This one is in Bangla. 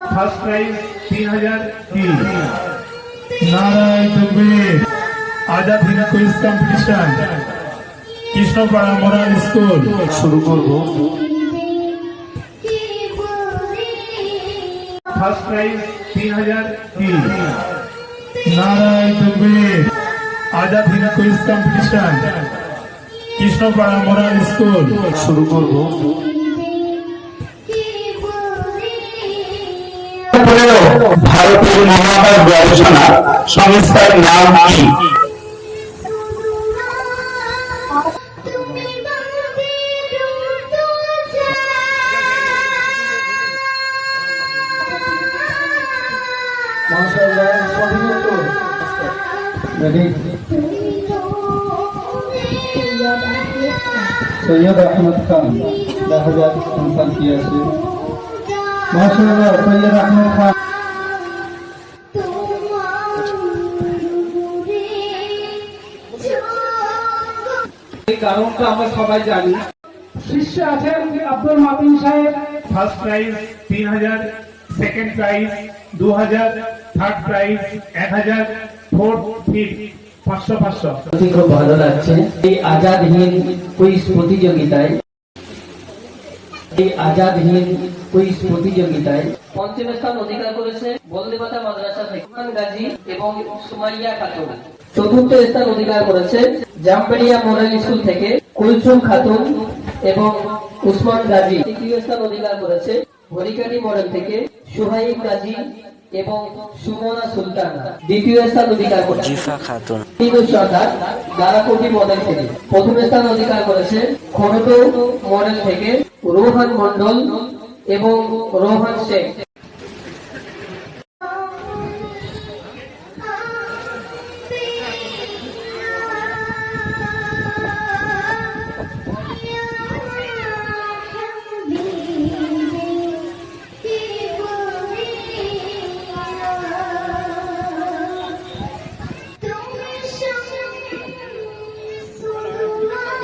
फर्स्ट प्राइज 3000 की। नारायण तकबीर। आजाद हिंद क्विज कॉम्पिटिशन कृष्णपाड़ा मोराल स्कूल शुरू करब। फर्स्ट प्राइज 3000 की। नारायण तकबीर। आजाद हिंद क्विज कॉम्पिटिशन कृष्णपाड़ा मोराल स्कूल शुरू करब। ভারতের মহাকাশ গবেষণা সংস্থার নাম কি? সৈয়দ আহমদ খান। দেখা যাক সন্তান কি আছে। মাশাআল্লাহ, সৈয়দ আহমদ খান। এই কারণটা আমরা সবাই জানি। শিষ্য আছেন আব্দুল মাতিন সাহেব। First prize 3000, second prize 2000, third prize 1000, fourth 500 500। খুব ভালো লাগছে এই আজাদ হিন্দ কুইজ প্রতিযোগিতায়। পঞ্চম স্থান অধিকার করেছে বলদেবাতা মাদ্রাসা থেকে উসমান গাজী এবং সুমাইয়া খাতুন। চতুর্থ স্থান অধিকার করেছে জামবেড়িয়া মোরাল স্কুল থেকে কুলসুম খাতুন এবং উসমান গাজী। তৃতীয় স্থান অধিকার করেছে হরিকাটি মডেল থেকে সুহাইব গাজী এবং সুমনা সুলতান। দ্বিতীয় স্থান অধিকার করেছে জিফা খাতুন সরকার দারাকোটি মডেল থেকে। প্রথম স্থান অধিকার করেছে খড়টো মডেল থেকে রোহান মন্ডল এবং রোহান শেখ।